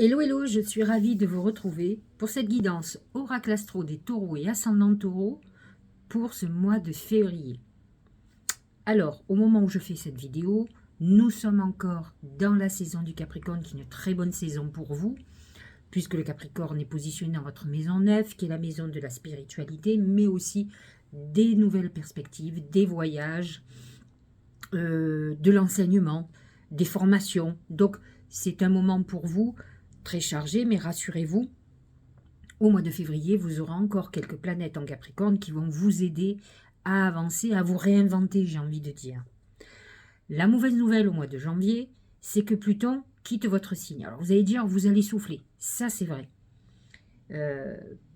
Hello, hello, je suis ravie de vous retrouver pour cette guidance Oracle Astro des taureaux et ascendant taureau pour ce mois de février. Alors, au moment où je fais cette vidéo, nous sommes encore dans la saison du Capricorne, qui est une très bonne saison pour vous, puisque le Capricorne est positionné dans votre maison 9, qui est la maison de la spiritualité, mais aussi des nouvelles perspectives, des voyages, de l'enseignement, des formations. Donc, c'est un moment pour vous très chargé, mais rassurez-vous, au mois de février, vous aurez encore quelques planètes en Capricorne qui vont vous aider à avancer, à vous réinventer, j'ai envie de dire. La mauvaise nouvelle au mois de janvier, c'est que Pluton quitte votre signe. Alors vous allez dire, vous allez souffler. Ça, c'est vrai.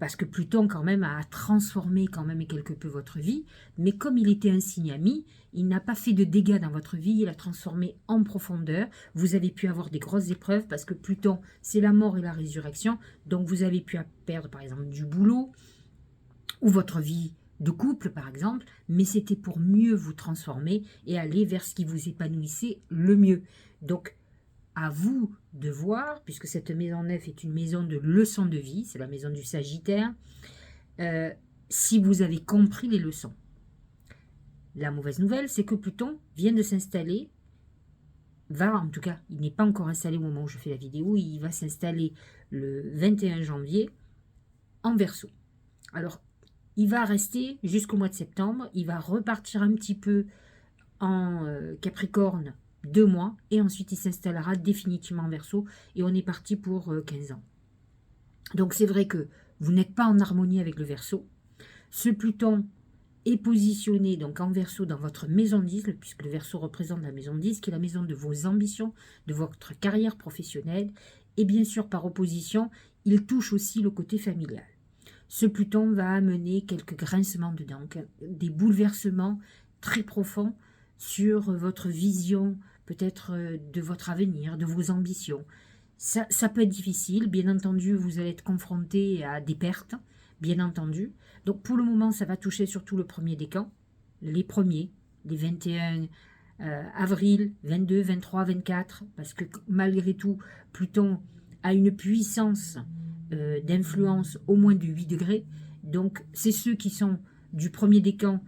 Parce que Pluton quand même a transformé quand même quelque peu votre vie, mais comme il était un signe ami, il n'a pas fait de dégâts dans votre vie, il a transformé en profondeur. Vous avez pu avoir des grosses épreuves parce que Pluton, c'est la mort et la résurrection, donc vous avez pu perdre par exemple du boulot ou votre vie de couple par exemple, mais c'était pour mieux vous transformer et aller vers ce qui vous épanouissait le mieux. Donc à vous de voir, puisque cette maison 9 est une maison de leçons de vie, c'est la maison du Sagittaire, si vous avez compris les leçons. La mauvaise nouvelle, c'est que Pluton vient de s'installer, en tout cas, il n'est pas encore installé au moment où je fais la vidéo, il va s'installer le 21 janvier en Verseau. Alors, il va rester jusqu'au mois de septembre, il va repartir un petit peu en Capricorne 2 mois, et ensuite il s'installera définitivement en Verseau, et on est parti pour 15 ans. Donc c'est vrai que vous n'êtes pas en harmonie avec le Verseau. Ce Pluton est positionné donc en Verseau dans votre maison 10, puisque le Verseau représente la maison 10, qui est la maison de vos ambitions, de votre carrière professionnelle, et bien sûr par opposition, il touche aussi le côté familial. Ce Pluton va amener quelques grincements dedans, des bouleversements très profonds sur votre vision, peut-être de votre avenir, de vos ambitions. Ça peut être difficile, bien entendu, vous allez être confronté à des pertes, bien entendu. Donc pour le moment, ça va toucher surtout le premier décan, les premiers, les 21 avril, 22, 23, 24, parce que malgré tout, Pluton a une puissance d'influence au moins de 8 degrés. Donc c'est ceux qui sont du premier décan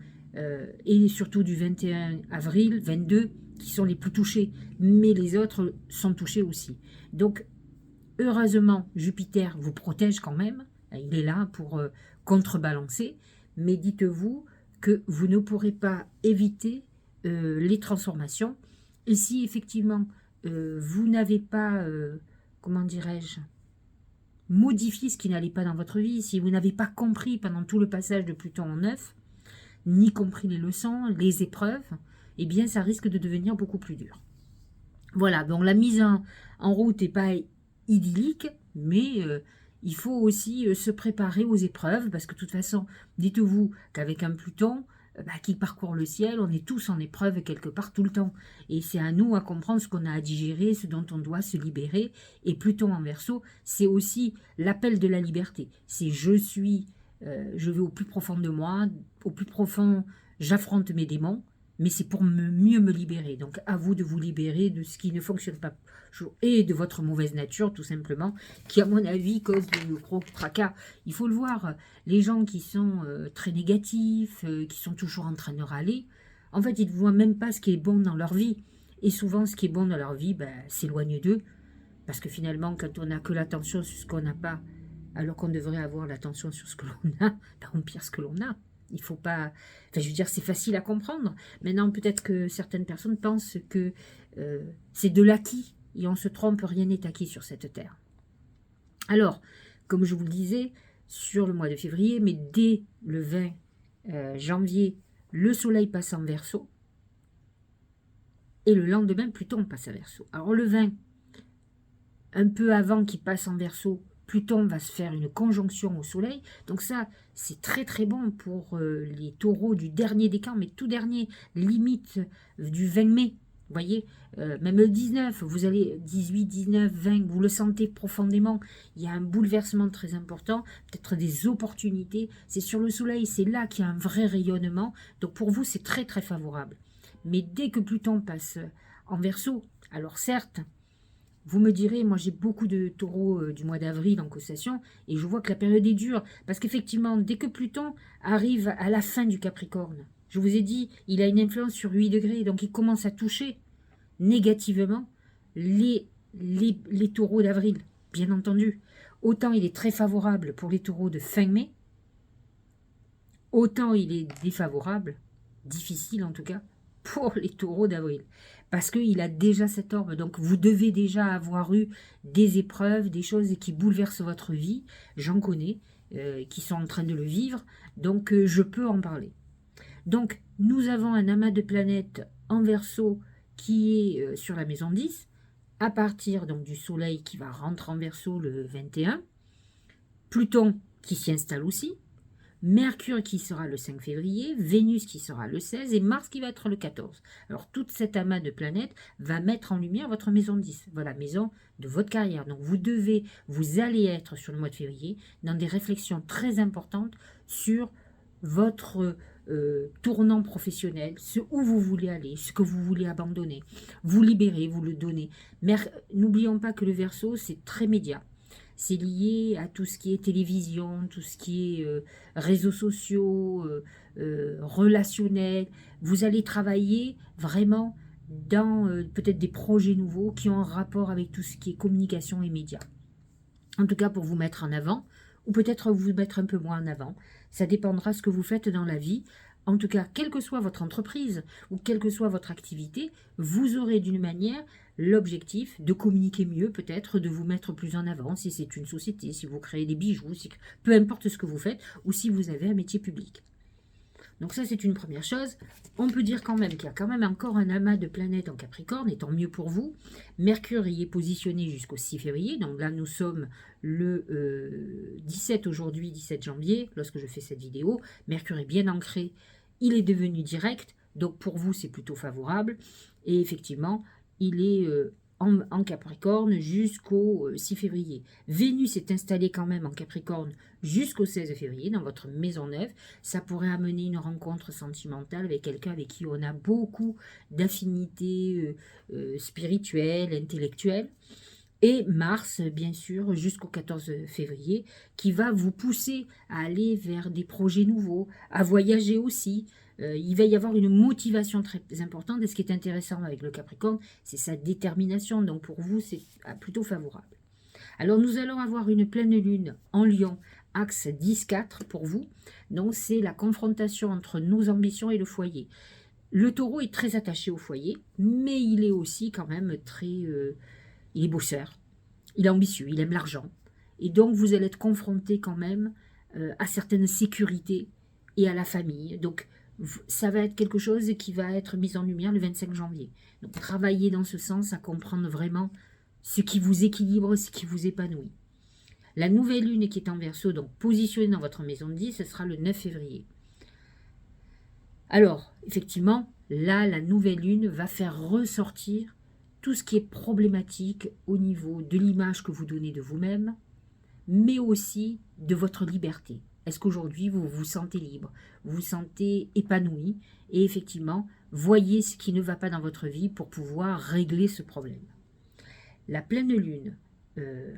et surtout du 21 avril, 22, qui sont les plus touchés, mais les autres sont touchés aussi. Donc, heureusement, Jupiter vous protège quand même, il est là pour contrebalancer, mais dites-vous que vous ne pourrez pas éviter les transformations, et si effectivement vous n'avez pas, comment dirais-je, modifié ce qui n'allait pas dans votre vie, si vous n'avez pas compris pendant tout le passage de Pluton en 9, ni compris les leçons, les épreuves, eh bien ça risque de devenir beaucoup plus dur. Voilà, donc la mise en route n'est pas idyllique, mais il faut aussi se préparer aux épreuves, parce que de toute façon, dites-vous qu'avec un Pluton qui parcourt le ciel, on est tous en épreuve quelque part tout le temps. Et c'est à nous à comprendre ce qu'on a à digérer, ce dont on doit se libérer. Et Pluton en Verseau, c'est aussi l'appel de la liberté. C'est je vais au plus profond de moi, au plus profond, j'affronte mes démons, mais c'est pour mieux me libérer. Donc à vous de vous libérer de ce qui ne fonctionne pas et de votre mauvaise nature tout simplement, qui à mon avis cause de gros tracas. Il faut le voir, les gens qui sont très négatifs, qui sont toujours en train de râler, en fait ils ne voient même pas ce qui est bon dans leur vie. Et souvent ce qui est bon dans leur vie s'éloigne d'eux, parce que finalement quand on n'a que l'attention sur ce qu'on n'a pas, alors qu'on devrait avoir l'attention sur ce que l'on a, on pire ce que l'on a. Il faut pas... Enfin, je veux dire, c'est facile à comprendre. Maintenant, peut-être que certaines personnes pensent que c'est de l'acquis. Et on se trompe, rien n'est acquis sur cette terre. Alors, comme je vous le disais, sur le mois de février, mais dès le 20 janvier, le soleil passe en Verseau. Et le lendemain, Pluton passe en Verseau. Alors le 20, un peu avant qu'il passe en Verseau, Pluton va se faire une conjonction au soleil. Donc ça, c'est très très bon pour les taureaux du dernier décan, mais tout dernier, limite du 20 mai. Vous voyez, même le 19, vous allez 18, 19, 20, vous le sentez profondément. Il y a un bouleversement très important, peut-être des opportunités. C'est sur le soleil, c'est là qu'il y a un vrai rayonnement. Donc pour vous, c'est très très favorable. Mais dès que Pluton passe en Verseau, alors certes, Vous me direz, moi j'ai beaucoup de taureaux du mois d'avril en constellation et je vois que la période est dure. Parce qu'effectivement, dès que Pluton arrive à la fin du Capricorne, je vous ai dit, il a une influence sur 8 degrés, donc il commence à toucher négativement les taureaux d'avril, bien entendu. Autant il est très favorable pour les taureaux de fin mai, autant il est défavorable, difficile en tout cas, pour les taureaux d'avril. Parce qu'il a déjà cet orbe, donc vous devez déjà avoir eu des épreuves, des choses qui bouleversent votre vie. J'en connais, qui sont en train de le vivre, donc je peux en parler. Donc nous avons un amas de planètes en Verseau qui est sur la maison 10, à partir donc du soleil qui va rentrer en Verseau le 21, Pluton qui s'y installe aussi, Mercure qui sera le 5 février, Vénus qui sera le 16 et Mars qui va être le 14. Alors toute cette amas de planètes va mettre en lumière votre maison 10, voilà, maison de votre carrière. Donc vous allez être sur le mois de février dans des réflexions très importantes sur votre tournant professionnel, où vous voulez aller, ce que vous voulez abandonner. Vous libérez, vous le donnez. Mais n'oublions pas que le Verseau, c'est très média. C'est lié à tout ce qui est télévision, tout ce qui est réseaux sociaux, relationnels. Vous allez travailler vraiment dans peut-être des projets nouveaux qui ont un rapport avec tout ce qui est communication et médias. En tout cas, pour vous mettre en avant, ou peut-être vous mettre un peu moins en avant. Ça dépendra de ce que vous faites dans la vie. En tout cas, quelle que soit votre entreprise ou quelle que soit votre activité, vous aurez d'une manière l'objectif de communiquer mieux, peut-être de vous mettre plus en avant si c'est une société, si vous créez des bijoux, peu importe ce que vous faites, ou si vous avez un métier public. Donc ça, c'est une première chose. On peut dire quand même qu'il y a quand même encore un amas de planètes en Capricorne, et tant mieux pour vous. Mercure y est positionné jusqu'au 6 février. Donc là, nous sommes le 17 aujourd'hui, 17 janvier, lorsque je fais cette vidéo. Mercure est bien ancré. Il est devenu direct. Donc pour vous, c'est plutôt favorable. Et effectivement, il est en Capricorne jusqu'au 6 février. Vénus est installée quand même en Capricorne jusqu'au 16 février dans votre maison neuve. Ça pourrait amener une rencontre sentimentale avec quelqu'un avec qui on a beaucoup d'affinités spirituelles, intellectuelles. Et Mars, bien sûr, jusqu'au 14 février, qui va vous pousser à aller vers des projets nouveaux, à voyager aussi. Il va y avoir une motivation très importante. Et ce qui est intéressant avec le Capricorne, c'est sa détermination. Donc pour vous, c'est plutôt favorable. Alors nous allons avoir une pleine lune en Lion, axe 10-4 pour vous. Donc c'est la confrontation entre nos ambitions et le foyer. Le taureau est très attaché au foyer, mais il est aussi quand même très... il est bosseur, il est ambitieux, il aime l'argent. Et donc, vous allez être confronté quand même à certaines sécurités et à la famille. Donc, ça va être quelque chose qui va être mis en lumière le 25 janvier. Donc, travaillez dans ce sens à comprendre vraiment ce qui vous équilibre, ce qui vous épanouit. La nouvelle lune qui est en Verseau, donc positionnée dans votre maison de 10, ce sera le 9 février. Alors, effectivement, là, la nouvelle lune va faire ressortir tout ce qui est problématique au niveau de l'image que vous donnez de vous-même, mais aussi de votre liberté. Est-ce qu'aujourd'hui, vous vous sentez libre, vous vous sentez épanoui, et effectivement, voyez ce qui ne va pas dans votre vie pour pouvoir régler ce problème. La pleine lune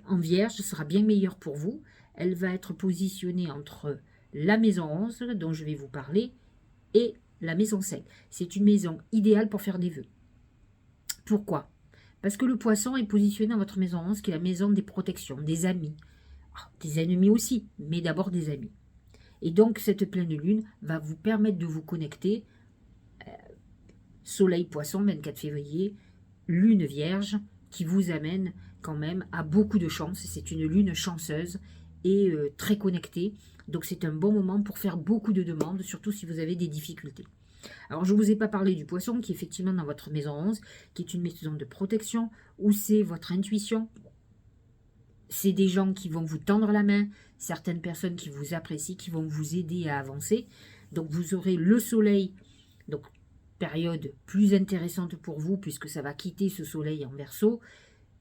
en Vierge sera bien meilleure pour vous. Elle va être positionnée entre la maison 11, dont je vais vous parler, et la maison 7. C'est une maison idéale pour faire des vœux. Pourquoi ? Parce que le poisson est positionné dans votre maison 11, qui est la maison des protections, des amis. Des ennemis aussi, mais d'abord des amis. Et donc, cette pleine lune va vous permettre de vous connecter. Soleil poisson, 24 février, lune vierge, qui vous amène quand même à beaucoup de chance. C'est une lune chanceuse et très connectée. Donc, c'est un bon moment pour faire beaucoup de demandes, surtout si vous avez des difficultés. Alors, je ne vous ai pas parlé du poisson qui est effectivement dans votre maison 11, qui est une maison de protection, où c'est votre intuition. C'est des gens qui vont vous tendre la main, certaines personnes qui vous apprécient, qui vont vous aider à avancer. Donc, vous aurez le soleil, donc période plus intéressante pour vous, puisque ça va quitter ce soleil en Verseau,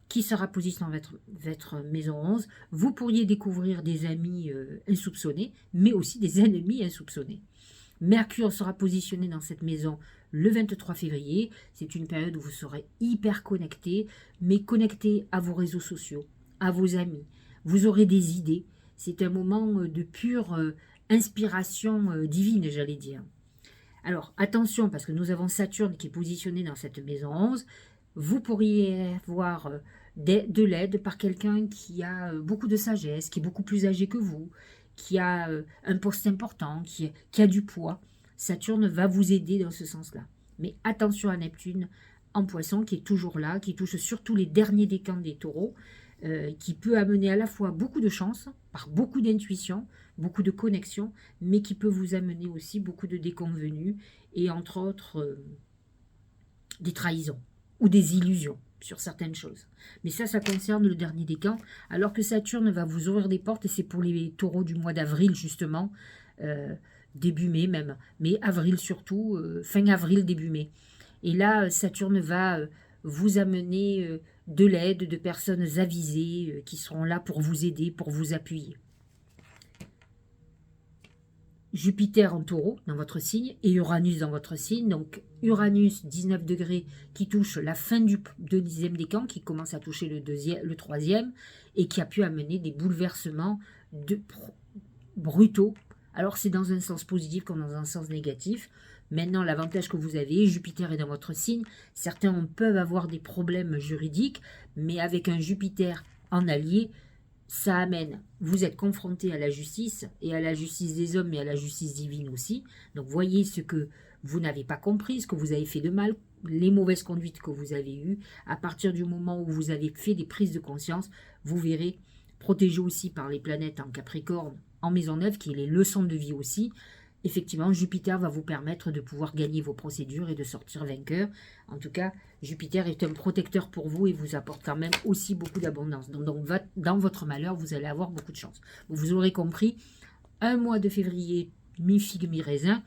qui sera positionné dans votre maison 11. Vous pourriez découvrir des amis insoupçonnés, mais aussi des ennemis insoupçonnés. Mercure sera positionné dans cette maison le 23 février. C'est une période où vous serez hyper connecté, mais connecté à vos réseaux sociaux, à vos amis. Vous aurez des idées. C'est un moment de pure inspiration divine, j'allais dire. Alors, attention, parce que nous avons Saturne qui est positionné dans cette maison 11. Vous pourriez avoir de l'aide par quelqu'un qui a beaucoup de sagesse, qui est beaucoup plus âgé que vous, qui a un poste important, qui a du poids. Saturne va vous aider dans ce sens-là. Mais attention à Neptune en Poisson qui est toujours là, qui touche surtout les derniers décans des taureaux, qui peut amener à la fois beaucoup de chance, par beaucoup d'intuition, beaucoup de connexion, mais qui peut vous amener aussi beaucoup de déconvenus et entre autres des trahisons ou des illusions sur certaines choses. Mais ça concerne le dernier décan, alors que Saturne va vous ouvrir des portes, et c'est pour les taureaux du mois d'avril justement, début mai même, mais avril surtout, fin avril, début mai. Et là, Saturne va vous amener de l'aide, de personnes avisées qui seront là pour vous aider, pour vous appuyer. Jupiter en taureau dans votre signe et Uranus dans votre signe. Donc Uranus 19 degrés qui touche la fin du deuxième décan, qui commence à toucher le troisième et qui a pu amener des bouleversements brutaux. Alors c'est dans un sens positif comme dans un sens négatif. Maintenant, l'avantage que vous avez, Jupiter est dans votre signe. Certains peuvent avoir des problèmes juridiques, mais avec un Jupiter en allié, ça amène, vous êtes confronté à la justice, et à la justice des hommes, et à la justice divine aussi. Donc voyez ce que vous n'avez pas compris, ce que vous avez fait de mal, les mauvaises conduites que vous avez eues. À partir du moment où vous avez fait des prises de conscience, vous verrez, protégé aussi par les planètes en Capricorne, en maison 9, qui est les leçons de vie aussi. Effectivement, Jupiter va vous permettre de pouvoir gagner vos procédures et de sortir vainqueur. En tout cas, Jupiter est un protecteur pour vous et vous apporte quand même aussi beaucoup d'abondance. Donc, dans votre malheur, vous allez avoir beaucoup de chance. Vous aurez compris, un mois de février, mi-figue, mi-raisin,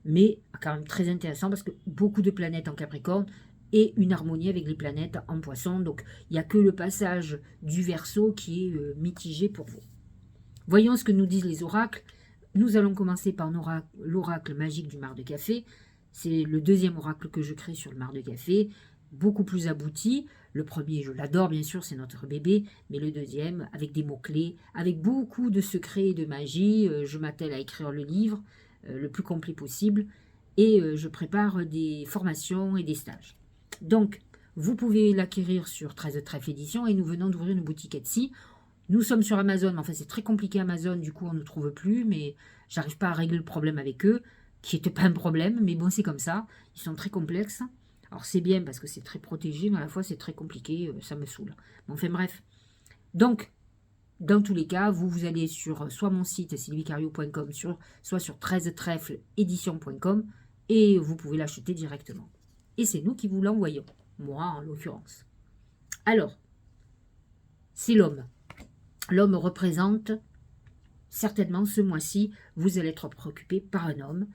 mais quand même très intéressant parce que beaucoup de planètes en Capricorne et une harmonie avec les planètes en Poisson. Donc, il n'y a que le passage du Verseau qui est mitigé pour vous. Voyons ce que nous disent les oracles. Nous allons commencer par l'oracle magique du mar de café. C'est le deuxième oracle que je crée sur le mar de café, beaucoup plus abouti. Le premier, je l'adore bien sûr, c'est notre bébé, mais le deuxième, avec des mots-clés, avec beaucoup de secrets et de magie. Je m'attelle à écrire le livre le plus complet possible et je prépare des formations et des stages. Donc, vous pouvez l'acquérir sur 13 Trèfle Édition et nous venons d'ouvrir une boutique Etsy. Nous sommes sur Amazon, mais enfin c'est très compliqué Amazon, du coup on ne trouve plus, mais j'arrive pas à régler le problème avec eux, qui n'était pas un problème, mais bon c'est comme ça, ils sont très complexes. Alors c'est bien parce que c'est très protégé, mais à la fois c'est très compliqué, ça me saoule. Bon, enfin bref. Donc, dans tous les cas, vous allez sur soit mon site sylviecario.com, soit sur 13 Trèfle Édition.com, et vous pouvez l'acheter directement. Et c'est nous qui vous l'envoyons, moi en l'occurrence. Alors, c'est l'homme. L'homme représente, certainement ce mois-ci, vous allez être préoccupé par un homme.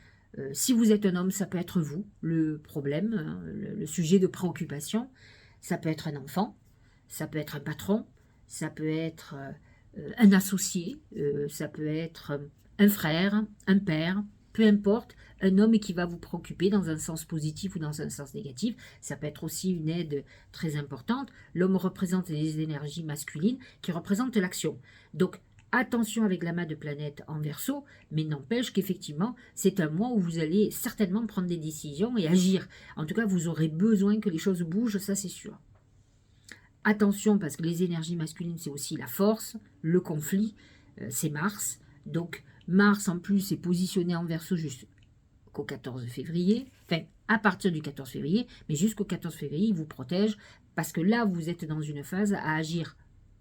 Si vous êtes un homme, ça peut être vous, le problème, hein, le sujet de préoccupation. Ça peut être un enfant, ça peut être un patron, ça peut être un associé, ça peut être un frère, un père, peu importe, un homme qui va vous préoccuper dans un sens positif ou dans un sens négatif. Ça peut être aussi une aide très importante. L'homme représente les énergies masculines qui représentent l'action. Donc, attention avec l'amas de planètes en Verseau, mais n'empêche qu'effectivement, c'est un mois où vous allez certainement prendre des décisions et agir. En tout cas, vous aurez besoin que les choses bougent, ça c'est sûr. Attention, parce que les énergies masculines, c'est aussi la force, le conflit, c'est Mars. Donc, Mars, en plus, est positionné en Verseau jusqu'au 14 février. Enfin, à partir du 14 février, mais jusqu'au 14 février, il vous protège, parce que là, vous êtes dans une phase à agir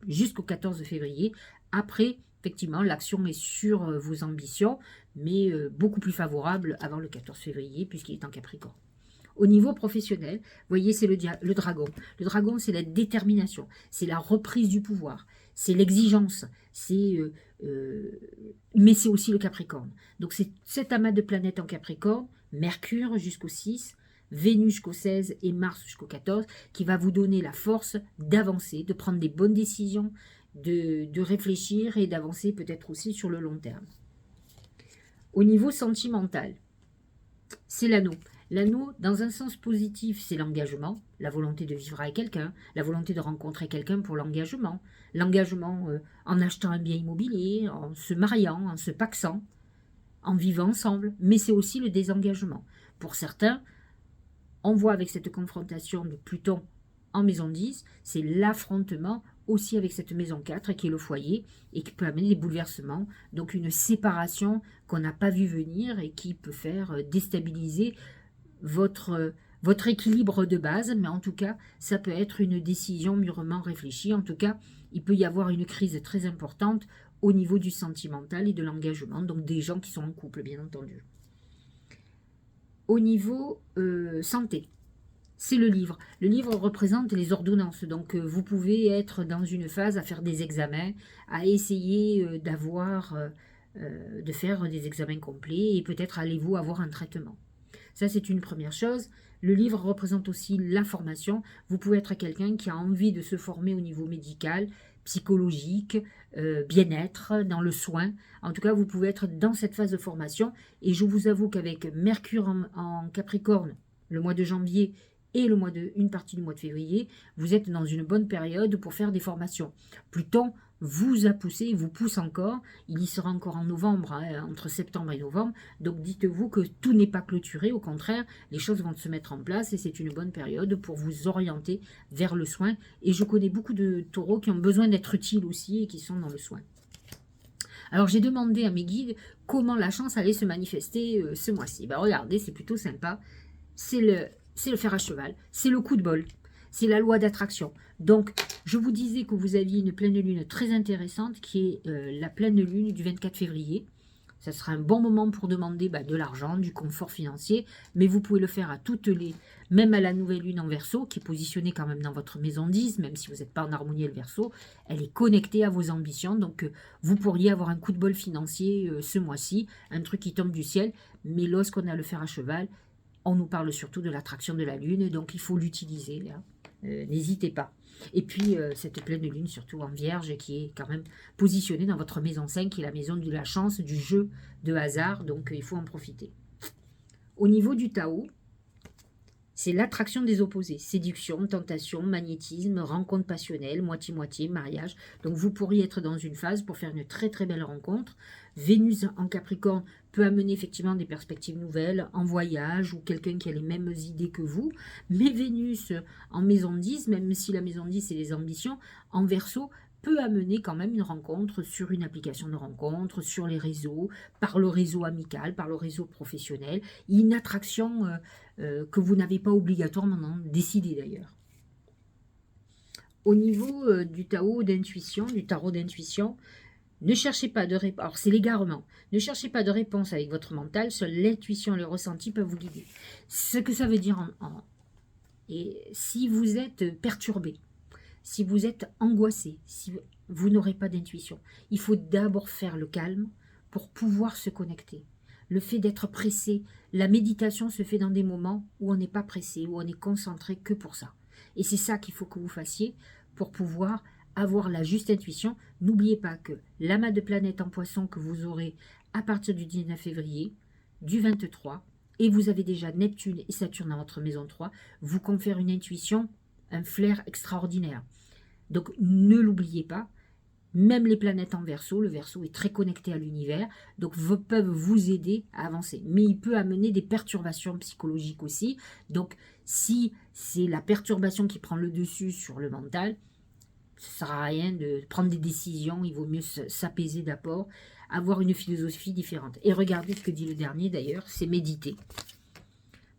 jusqu'au 14 février. Après, effectivement, l'action est sur vos ambitions, mais beaucoup plus favorable avant le 14 février, puisqu'il est en Capricorne. Au niveau professionnel, vous voyez, c'est le dragon. Le dragon, c'est la détermination, c'est la reprise du pouvoir, c'est l'exigence, mais c'est aussi le Capricorne. Donc, c'est cet amas de planètes en Capricorne, Mercure jusqu'au 6, Vénus jusqu'au 16 et Mars jusqu'au 14, qui va vous donner la force d'avancer, de prendre des bonnes décisions, de réfléchir et d'avancer peut-être aussi sur le long terme. Au niveau sentimental, c'est l'anneau. L'anneau, dans un sens positif, c'est l'engagement, la volonté de vivre avec quelqu'un, la volonté de rencontrer quelqu'un pour l'engagement. L'engagement en achetant un bien immobilier, en se mariant, en se pacsant, en vivant ensemble. Mais c'est aussi le désengagement. Pour certains, on voit avec cette confrontation de Pluton en maison 10, c'est l'affrontement aussi avec cette maison 4 qui est le foyer et qui peut amener des bouleversements, donc une séparation qu'on n'a pas vu venir et qui peut faire déstabiliser votre équilibre de base, mais en tout cas, ça peut être une décision mûrement réfléchie. En tout cas, il peut y avoir une crise très importante au niveau du sentimental et de l'engagement, donc des gens qui sont en couple, bien entendu. Au niveau santé, c'est le livre. Le livre représente les ordonnances. Donc, vous pouvez être dans une phase à faire des examens, à essayer de faire des examens complets et peut-être allez-vous avoir un traitement. Ça, c'est une première chose. Le livre représente aussi la formation. Vous pouvez être quelqu'un qui a envie de se former au niveau médical, psychologique, bien-être, dans le soin. En tout cas, vous pouvez être dans cette phase de formation. Et je vous avoue qu'avec Mercure en Capricorne, le mois de janvier et une partie du mois de février, vous êtes dans une bonne période pour faire des formations. Pluton vous a poussé, vous pousse encore, il y sera encore en novembre, hein, entre septembre et novembre, donc dites-vous que tout n'est pas clôturé, au contraire, les choses vont se mettre en place et c'est une bonne période pour vous orienter vers le soin. Et je connais beaucoup de taureaux qui ont besoin d'être utiles aussi et qui sont dans le soin. Alors j'ai demandé à mes guides comment la chance allait se manifester ce mois-ci. Ben, regardez, c'est plutôt sympa, c'est le fer à cheval, c'est le coup de bol. C'est la loi d'attraction. Donc, je vous disais que vous aviez une pleine lune très intéressante qui est la pleine lune du 24 février. Ça sera un bon moment pour demander de l'argent, du confort financier, mais vous pouvez le faire à même à la nouvelle lune en Verseau, qui est positionnée quand même dans votre maison 10, même si vous n'êtes pas en harmonie avec le Verseau, elle est connectée à vos ambitions, donc vous pourriez avoir un coup de bol financier ce mois-ci, un truc qui tombe du ciel, mais lorsqu'on a le fer à cheval, on nous parle surtout de l'attraction de la lune, donc il faut l'utiliser là. N'hésitez pas. Et puis, cette pleine lune, surtout en Vierge, qui est quand même positionnée dans votre maison 5, qui est la maison de la chance, du jeu de hasard. Donc, il faut en profiter. Au niveau du Tao, c'est l'attraction des opposés. Séduction, tentation, magnétisme, rencontre passionnelle, moitié-moitié, mariage. Donc, vous pourriez être dans une phase pour faire une très très belle rencontre. Vénus en Capricorne peut amener effectivement des perspectives nouvelles en voyage ou quelqu'un qui a les mêmes idées que vous. Mais Vénus en maison 10, même si la maison 10 c'est les ambitions, en Verseau peut amener quand même une rencontre sur une application de rencontre, sur les réseaux, par le réseau amical, par le réseau professionnel. Une attraction que vous n'avez pas obligatoirement décidé d'ailleurs. Au niveau du tarot d'intuition, ne cherchez pas de réponse. Alors, c'est l'égarement. Ne cherchez pas de réponse avec votre mental. Seule l'intuition et le ressenti peuvent vous guider. Ce que ça veut dire et si vous êtes perturbé, si vous êtes angoissé, si vous n'aurez pas d'intuition, il faut d'abord faire le calme pour pouvoir se connecter. Le fait d'être pressé, la méditation se fait dans des moments où on n'est pas pressé, où on est concentré que pour ça. Et c'est ça qu'il faut que vous fassiez pour pouvoir avoir la juste intuition. N'oubliez pas que l'amas de planètes en poisson que vous aurez à partir du 19 février, du 23, et vous avez déjà Neptune et Saturne dans votre maison 3, vous confère une intuition, un flair extraordinaire. Donc ne l'oubliez pas, même les planètes en Verseau, le Verseau est très connecté à l'univers, donc peuvent vous aider à avancer. Mais il peut amener des perturbations psychologiques aussi. Donc si c'est la perturbation qui prend le dessus sur le mental, ça ne sert à rien de prendre des décisions, il vaut mieux s'apaiser d'abord, avoir une philosophie différente. Et regardez ce que dit le dernier d'ailleurs, c'est méditer.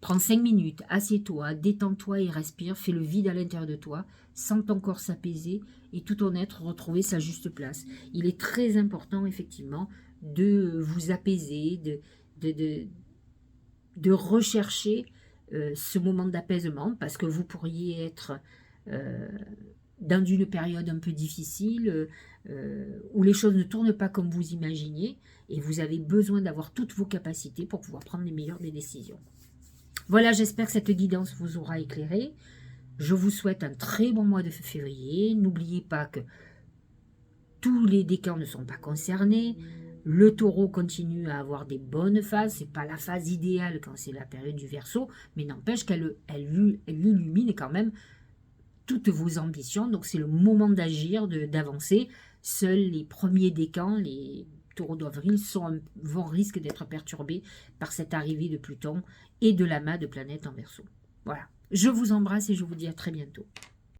Prends 5 minutes, assieds-toi, détends-toi et respire, fais le vide à l'intérieur de toi, sens ton corps s'apaiser et tout ton être retrouver sa juste place. Il est très important effectivement de vous apaiser, de rechercher ce moment d'apaisement parce que vous pourriez être dans une période un peu difficile où les choses ne tournent pas comme vous imaginiez et vous avez besoin d'avoir toutes vos capacités pour pouvoir prendre les meilleures des décisions. Voilà, j'espère que cette guidance vous aura éclairé. Je vous souhaite un très bon mois de février. N'oubliez pas que tous les décans ne sont pas concernés. Le taureau continue à avoir des bonnes phases. C'est pas la phase idéale quand c'est la période du Verseau, mais n'empêche qu'elle illumine quand même toutes vos ambitions. Donc c'est le moment d'agir, d'avancer. Seuls les premiers décans, les taureaux d'avril, vont risquer d'être perturbés par cette arrivée de Pluton et de l'amas de planètes en Verseau. Voilà. Je vous embrasse et je vous dis à très bientôt.